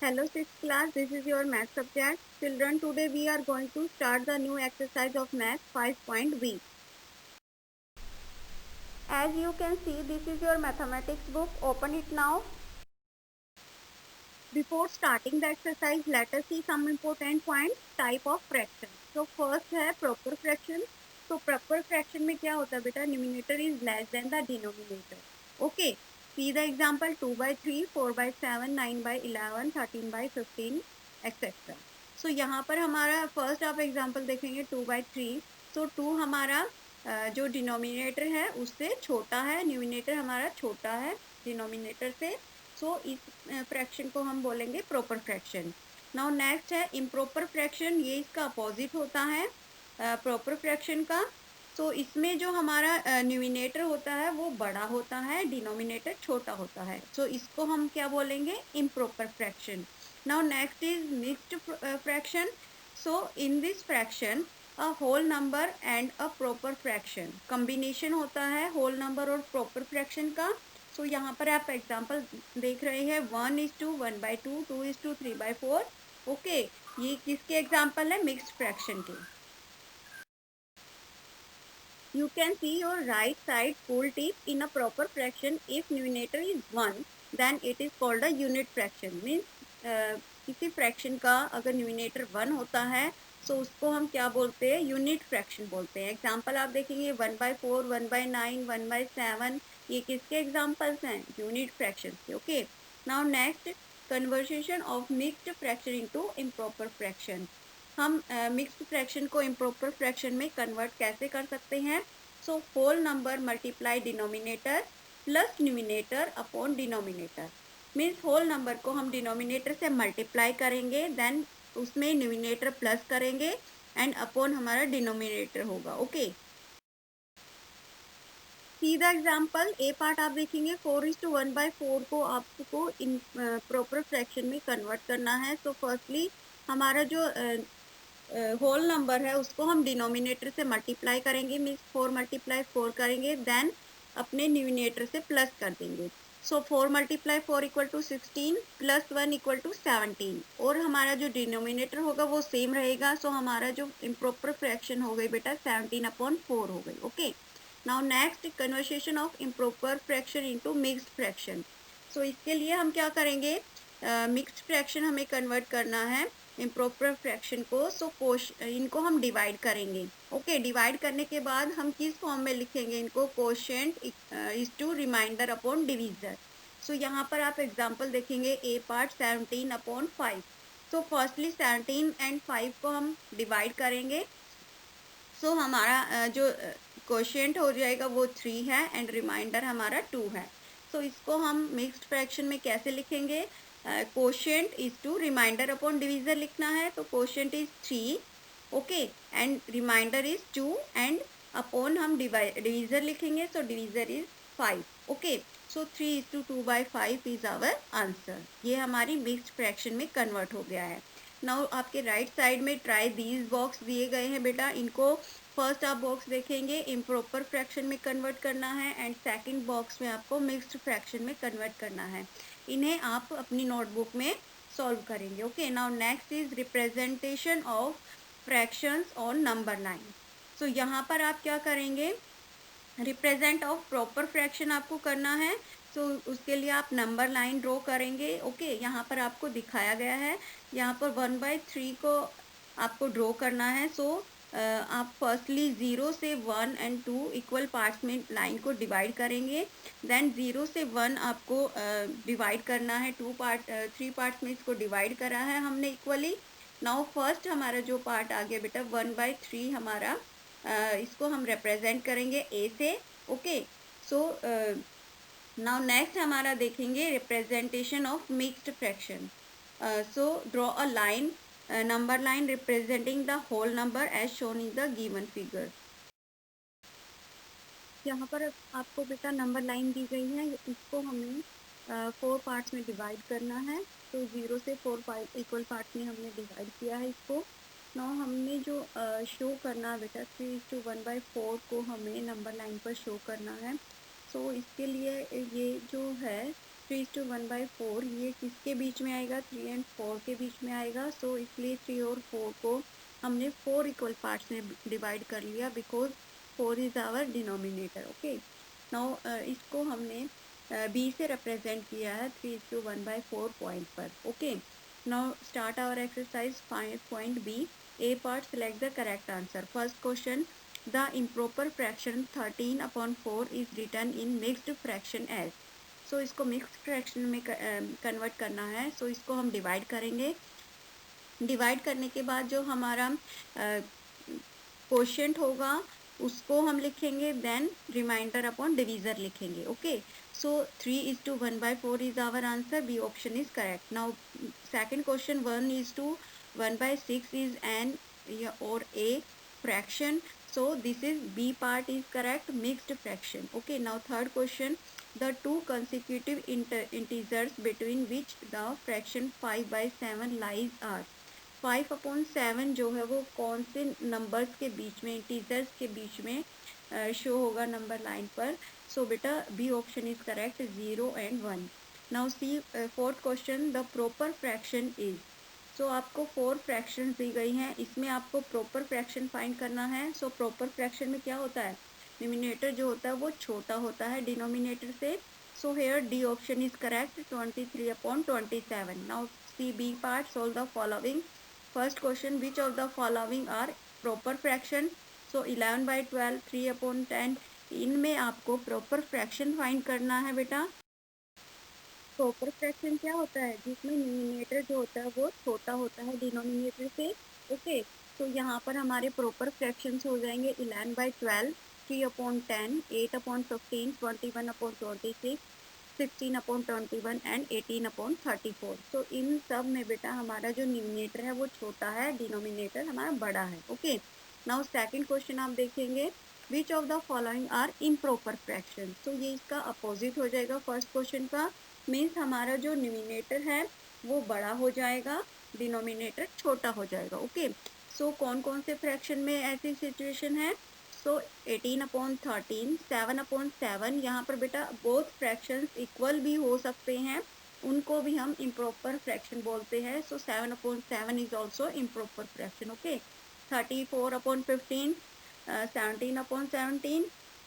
Hello sixth class, this is your math subject. Children, today we are going to start the new exercise of math 5.B. As you can see, this is your mathematics book. Open it now. Before starting the exercise, let us see some important points. Type of fraction. So first है proper fraction. So proper fraction में क्या होता है बेटा? Numerator is less than the denominator. Okay. See the example 2/3, 4/7, 9/11, 13/15, etc. So यहाँ पर हमारा first आप एग्जाम्पल देखेंगे 2/3. So 2 हमारा जो डिनोमिनेटर है उससे छोटा है, न्यूमिनेटर हमारा छोटा है डिनोमिनेटर से. सो इस फ्रैक्शन को हम बोलेंगे प्रॉपर फ्रैक्शन. नाउ नेक्स्ट है इम्प्रॉपर फ्रैक्शन. ये इसका अपोजिट होता है प्रॉपर फ्रैक्शन का. सो इसमें जो हमारा न्यूमिनेटर होता है वो बड़ा होता है, डिनोमिनेटर छोटा होता है. सो इसको हम क्या बोलेंगे? Improper fraction. Now next is mixed fraction. So in this fraction a whole number and a proper fraction combination होता है होल नंबर और प्रॉपर फ्रैक्शन का. सो यहाँ पर आप एग्जाम्पल देख रहे हैं 1:1/2, 2:3/4. ओके, ये किसके एग्जाम्पल है? मिक्स्ड फ्रैक्शन के. You can see your right side full tip in a proper fraction. If numerator is 1, then it is called a unit fraction. Means किसी फ्रैक्शन का अगर न्यूमिनेटर 1 होता है तो उसको हम क्या बोलते हैं? यूनिट फ्रैक्शन बोलते हैं. एग्जाम्पल आप देखेंगे 1/4, 1/9, 1/7. ये किसके एग्जाम्पल्स हैं? यूनिट फ्रैक्शन के. Okay, now next conversation of mixed fraction into improper fraction. हम मिक्स्ड फ्रैक्शन को इम्प्रॉपर फ्रैक्शन में कन्वर्ट कैसे कर सकते हैं? So whole number multiply denominator plus numerator upon denominator. Means whole number को हम डिनोमिनेटर से मल्टीप्लाई करेंगे, देन उसमें न्यूमिनेटर प्लस करेंगे एंड अपॉन हमारा डिनोमिनेटर होगा. Okay, see the example. A part आप देखेंगे 4:1/4 को आपको इन प्रॉपर फ्रैक्शन में कन्वर्ट करना है. तो फर्स्टली हमारा जो होल नंबर है उसको हम डिनोमिनेटर से मल्टीप्लाई करेंगे. मीन्स 4 × 4 करेंगे, देन अपने न्यूमिनेटर से प्लस कर देंगे. सो 4 × 4 = 16 प्लस 1 = 17. और हमारा जो डिनोमिनेटर होगा वो सेम रहेगा. सो हमारा जो इम्प्रॉपर फ्रैक्शन हो गई बेटा 17/4 हो गई. Okay, now next conversation of improper fraction into mixed fraction. So इसके लिए हम क्या करेंगे? मिक्स्ड फ्रैक्शन हमें कन्वर्ट करना है इम्प्रॉपर फ्रैक्शन को. सो इनको हम डिवाइड करेंगे. ओके, डिवाइड करने के बाद हम किस फॉर्म में लिखेंगे इनको? Quotient is to remainder upon divisor. So यहाँ पर आप एग्जांपल देखेंगे A part 17/5. So firstly 17 and 5 को हम डिवाइड करेंगे. सो हमारा जो कोशेंट हो जाएगा वो 3 है एंड रिमाइंडर हमारा 2 है. सो इसको हम मिक्स्ड फ्रैक्शन में कैसे लिखेंगे? Quotient is to remainder upon divisor लिखना है. तो quotient is 3, okay, and remainder is 2 and upon हम डिवीजर लिखेंगे. So divisor is 5. Okay, so 3:2/5 is our answer. ये हमारी मिक्स्ड फ्रैक्शन में कन्वर्ट हो गया है. नाउ आपके राइट साइड में ट्राई दीज बॉक्स दिए गए हैं बेटा. इनको फर्स्ट आप बॉक्स देखेंगे इम्प्रॉपर फ्रैक्शन में कन्वर्ट करना है एंड सेकंड बॉक्स में आपको मिक्स्ड फ्रैक्शन में कन्वर्ट करना है. इन्हें आप अपनी नोटबुक में सॉल्व करेंगे. Okay, now next is representation of fractions on number line. So यहाँ पर आप क्या करेंगे? रिप्रेजेंट ऑफ प्रॉपर फ्रैक्शन आपको करना है. सो उसके लिए आप नंबर लाइन ड्रॉ करेंगे. ओके, यहाँ पर आपको दिखाया गया है. यहाँ पर 1/3 को आपको ड्रॉ करना है. सो आप फर्स्टली 0 से 1 एंड 2 इक्वल पार्ट्स में लाइन को डिवाइड करेंगे. देन 0 से 1 आपको डिवाइड करना है 3 पार्ट्स में इसको डिवाइड करा है हमने इक्वली. नाउ फर्स्ट हमारा जो पार्ट आ गया बेटा 1/3 हमारा इसको हम रिप्रेजेंट करेंगे ए से. ओके, सो नाउ नेक्स्ट हमारा देखेंगे representation of mixed fraction. So draw a line, number line representing the whole number as shown in the given figure. यहाँ पर आपको बेटा नंबर लाइन दी गई है. इसको हमें 4 पार्ट्स में डिवाइड करना है. तो 0 से 4 इक्वल पार्ट्स में हमने डिवाइड किया है इसको. नाउ हमने जो शो करना है बेटा 3:1/4 को हमें नंबर लाइन पर शो करना है. सो इसके लिए ये जो है 3:1/4 ये किसके बीच में आएगा, 3 और 4 के बीच में आएगा। सो इसलिए 3 और 4 को हमने 4 इक्वल पार्ट्स में डिवाइड कर लिया because 4 is our denominator. Okay, now इसको हमने b से रिप्रेजेंट किया है 3:1/4 पॉइंट पर। Okay, now start our exercise 5.b। A part, select the correct answer. First question, the improper fraction 13/4 is written in mixed fraction as। सो इसको mixed fraction में convert करना है। सो इसको हम डिवाइड करेंगे। डिवाइड करने के बाद जो हमारा कोशेंट होगा उसको हम लिखेंगे, देन रिमाइंडर अपॉन डिवीज़र लिखेंगे। Okay, so 3:1/4 is our answer, B option is correct. Now second question, 1:1/6 is an और a fraction. So this is B part is correct, mixed fraction. Okay, now third question, the two consecutive integers between which the fraction 5/7 lies are। 5/7 जो है वो कौन से numbers के बीच में, integers के बीच में शो होगा नंबर लाइन पर। सो बेटा B option is correct, 0 and 1। Now see fourth question, the proper fraction is. So आपको 4 फ्रैक्शन दी गई हैं, इसमें आपको प्रॉपर फ्रैक्शन फाइंड करना है। सो प्रॉपर फ्रैक्शन में क्या होता है, डिनोमिनेटर जो होता है वो छोटा होता है डिनोमिनेटर से। So here D option is correct, 23/27। Now see B part, solve the following. First question, which of the following are proper fraction. So 11/12, 3/10, इनमें आपको प्रॉपर फ्रैक्शन फाइंड करना है बेटा। प्रॉपर फ्रैक्शन क्या होता है, जिसमें न्यूमिनेटर जो होता है वो छोटा होता है डिनोमिनेटर से। ओके, तो यहाँ पर हमारे प्रॉपर फ्रैक्शंस हो जाएंगे 11/12, 3/10, 8/15, 21/26, 16/21 एंड 18/34। तो इन सब में बेटा हमारा जो न्यूमिनेटर है वो छोटा है, डिनोमिनेटर हमारा बड़ा है। ओके, नाउ सेकंड क्वेश्चन आप देखेंगे, which of the following are improper fraction. तो ये इसका अपोजिट हो जाएगा फर्स्ट क्वेश्चन का, मीन्स हमारा जो न्यूमिनेटर है वो बड़ा हो जाएगा, डिनोमिनेटर छोटा हो जाएगा। ओके, सो कौन कौन से फ्रैक्शन में ऐसी सिचुएशन है। सो 18/13, 7/7, यहाँ पर बेटा बोथ फ्रैक्शंस इक्वल भी हो सकते हैं, उनको भी हम इम्प्रॉपर फ्रैक्शन बोलते हैं। सो 7/7 is also improper fraction. Okay, 34/15, 17/17,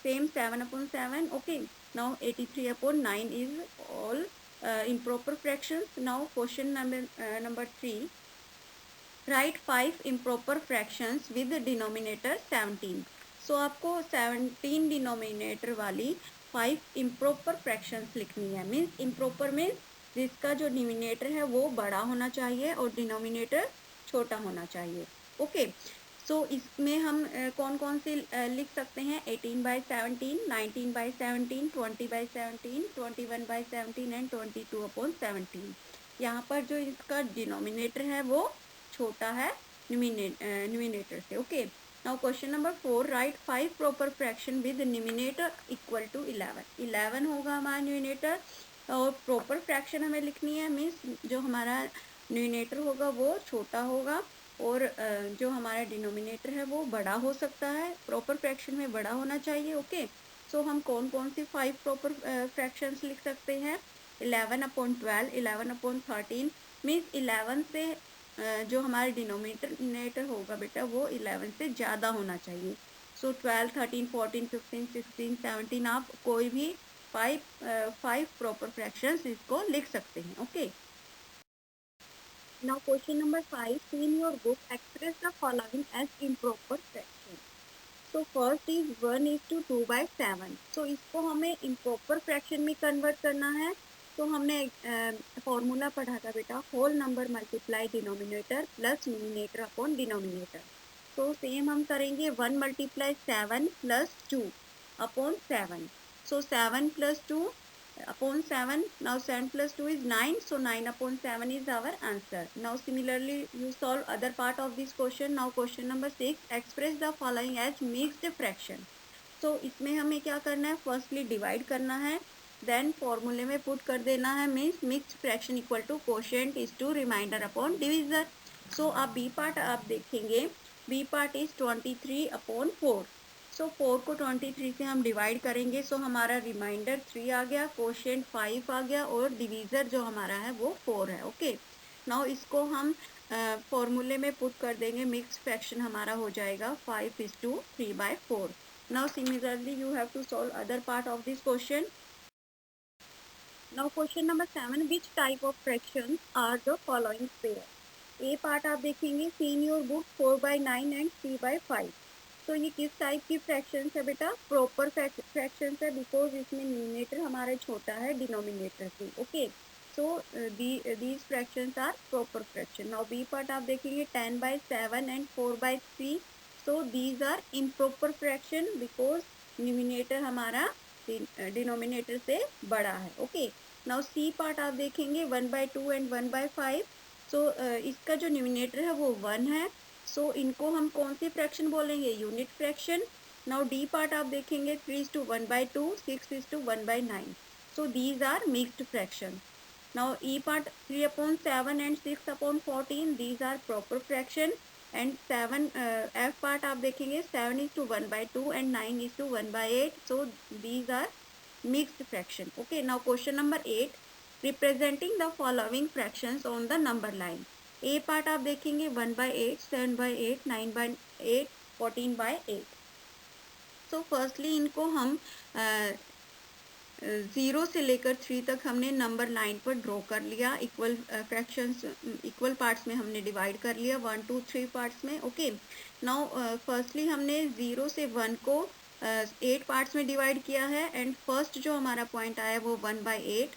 same 7/7। okay, now 83/9 is all improper fractions. Now question number 3, write 5 improper fractions with the denominator 17। so आपको 17 डिनोमिनेटर वाली 5 इम्प्रॉपर फ्रैक्शंस लिखनी है। मीन्स इम्प्रॉपर मीन्स जिसका जो डिनोमिनेटर है वो बड़ा होना चाहिए और डिनोमिनेटर छोटा होना चाहिए। ओके, सो इसमें हम कौन कौन से लिख सकते हैं, 18/17, 19/17, 20/17, 21/17 एंड 22/17। यहाँ पर जो इसका डिनोमिनेटर है वो छोटा है न्यूमिनेटर से। Okay, now question number 4, right 5 proper fraction with numerator equal to 11। 11 होगा हमारा न्यूमिनेटर और प्रॉपर फ्रैक्शन हमें लिखनी है, मीन्स जो हमारा न्यूमिनेटर होगा वो छोटा होगा और जो हमारा डिनोमिनेटर है वो बड़ा हो सकता है, प्रॉपर फ्रैक्शन में बड़ा होना चाहिए। ओके, सो हम कौन कौन सी 5 प्रॉपर फ्रैक्शंस लिख सकते हैं, 11/12, 11/13, मीन्स 11 से जो हमारा डिनोमिनेटर होगा बेटा वो 11 से ज़्यादा होना चाहिए। सो 12, 13, 14, 15, 16, 17, आप कोई भी 5 प्रॉपर फ्रैक्शंस इसको लिख सकते हैं। Okay, now question number 5, see in your book, express the following as improper fraction। so first is 1:2/7। so इसको हमें improper fraction में convert करना है। तो हमने फॉर्मूला पढ़ा था बेटा, whole number multiply denominator plus numerator upon denominator. तो सेम हम करेंगे 1 × 7 + 2 upon 7। So 7 + 2 upon 7, now 7 + 2 is 9, so 9/7 is our answer। now similarly you solve other part of this question। now question number 6, express the following as mixed fraction। so इसमें हमें क्या करना है, firstly divide करना है, then फॉर्मूले में put कर देना है, means mixed fraction equal to quotient is to remainder upon divisor. So आप बी पार्ट आप देखेंगे, बी पार्ट इज 23/4। सो 4 को 23 से हम डिवाइड करेंगे, सो हमारा रिमाइंडर 3 आ गया, कोशेंट 5 आ गया और डिवीज़र जो हमारा है वो 4 है। ओके, नाउ इसको हम फॉर्मूले में पुट कर देंगे, मिक्स फ्रैक्शन हमारा हो जाएगा 5:3/4। Now similarly you have to solve other part of this question. Now question number 7, which type of fractions are the following pair. A part आप देखेंगे, see in your book 4/9 and 3/5। तो ये किस type की fractions है बेटा? Proper fractions है, because इसमें न्यूमरेटर हमारा छोटा है डिनोमिनेटर से। Okay, so these fractions are proper fraction. Now B part आप देखेंगे 10/7 and 4/3। So these are improper fraction because numerator हमारा डिनोमिनेटर से बड़ा है। ओके, नाउ सी पार्ट आप देखेंगे 1/2 एंड 1/5। सो इसका जो न्यूमरेटर है वो 1 है, सो इनको हम कौन सी फ्रैक्शन बोलेंगे? Unit fraction. Now D part आप देखेंगे 3:1/2, 6:1/9। So these are mixed fraction. Now E part 3/7 and 6/14, these are proper fraction. And 7 F part आप देखेंगे 7:1/2 and 9:1/8। So these are mixed fraction. Okay, now question number 8, representing the following fractions on the number line. A part आप देखेंगे 1/8, 7/8, 9/8, 14/8। So firstly इनको हम 0 से लेकर 3 तक हमने नंबर लाइन पर ड्रॉ कर लिया, इक्वल फ्रैक्शंस इक्वल पार्ट्स में हमने डिवाइड कर लिया, 1 2 3 पार्ट्स में। ओके, नाउ फर्स्टली हमने 0 से 1 को 8 पार्ट्स में डिवाइड किया है, एंड फर्स्ट जो हमारा पॉइंट आया वो 1/8,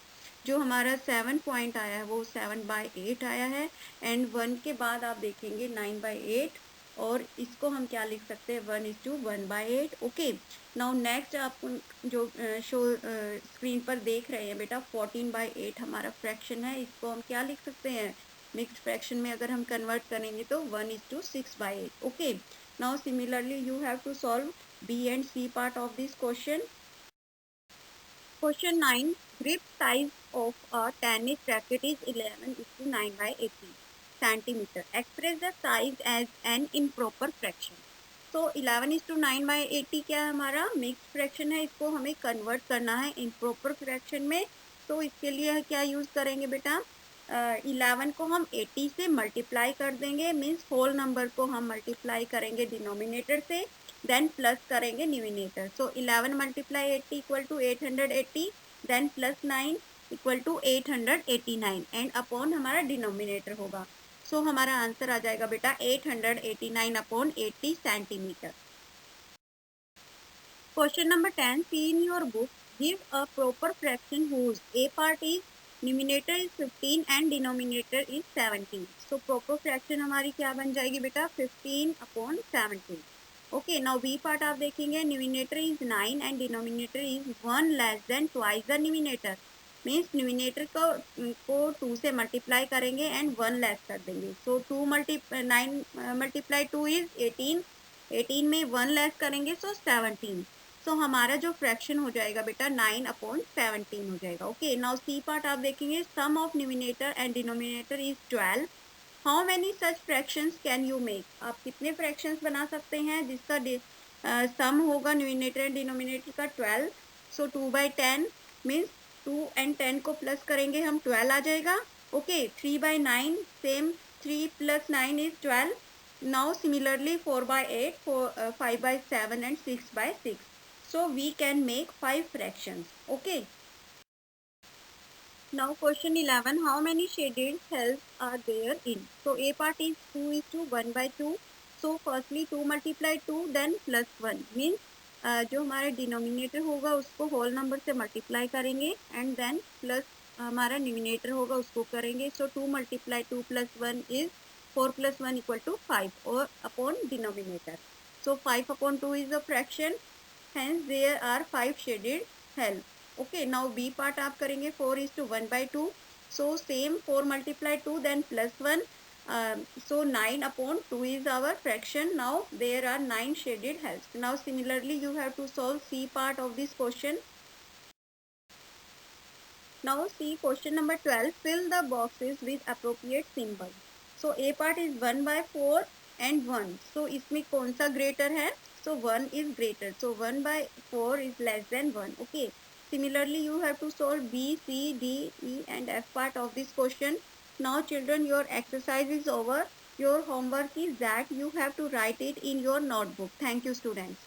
जो हमारा 7 पॉइंट आया है वो 7/8 आया है, एंड 1 के बाद आप देखेंगे 9/8, और इसको हम क्या लिख सकते हैं? 1:1/8। ओके, नाउ नेक्स्ट आप जो शो स्क्रीन पर देख रहे हैं बेटा 14/8 हमारा फ्रैक्शन है, इसको हम क्या लिख सकते हैं? मिक्स्ड फ्रैक्शन में अगर हम कन्वर्ट करेंगे तो 1:6/8। Okay, now similarly you have to solve B and C part of this question. Question 9, grip size of a tennis racket is 11:9/80 centimeter. Express the size as an improper fraction. तो 11:9/80 क्या है? हमारा mix fraction है, इसको हमें convert करना है improper fraction में। तो इसके लिए क्या यूज़ करेंगे बेटा? 11 को हम 80 से मल्टीप्लाई कर देंगे, मीन्स होल नंबर को हम मल्टीप्लाई करेंगे डिनोमिनेटर से, देन प्लस करेंगे numerator. So 11 multiply 80 equal to 880, then plus 9 equal to 889, and upon हमारा डिनोमिनेटर होगा। सो हमारा आंसर आ जाएगा बेटा 889/80 centimetre. Question number 10, see in your book, give a proper fraction whose a part is numerator is 15 and denominator is 17। सो proper fraction हमारी क्या बन जाएगी बेटा? 15/17। ओके, नाउ बी पार्ट आप देखेंगे, numerator is 9 and denominator is 1 less than twice the numerator, means numerator को 2 से मल्टीप्लाई करेंगे एंड 1 लेस कर देंगे। सो 9 मल्टीप्लाई 2 इज 18, 18 में 1 लेस करेंगे सो 17। सो हमारा जो फ्रैक्शन हो जाएगा बेटा 9/17 हो जाएगा। ओके, नाउ सी पार्ट आप देखेंगे, sum of numerator and denominator is 12। How many such fractions can you make? आप कितने फ्रैक्शंस बना सकते हैं जिसका सम होगा न्यूमिनेटर एंड डिनोमिनेटर का 12? सो 2/10 मीन्स 2 एंड 10 को प्लस करेंगे हम 12 आ जाएगा। Okay, 3/9, same 3 + 9 is 12। Now similarly 4/8, 5/7 and 6/6। So we can make 5 fractions. Okay. Now question 11, how many shaded cells are there in? So A part is 2:1/2. So firstly 2 multiply 2 then plus 1 means जो हमारा denominator होगा उसको whole number से multiply करेंगे and then plus हमारा numerator होगा उसको करेंगे। सो 2 × 2 + 1 इज 4 + 1 = 5 और upon denominator. So 5/2 is a fraction, hence there are 5 shaded cells. Okay, now B part आप करेंगे 4:1/2. So same 4 × 2 then plus 1. So 9/2 is our fraction. Now there are 9 shaded cells. Now similarly you have to solve C part of this question. Now see question number 12. Fill the boxes with appropriate symbol. So A part is 1/4 and 1. So इसमें कौन सा greater है? So 1 is greater. So 1 by 4 is less than 1. Okay. Similarly, you have to solve B, C, D, E and F part of this question. Now children, your exercise is over. Your homework is that you have to write it in your notebook. Thank you students.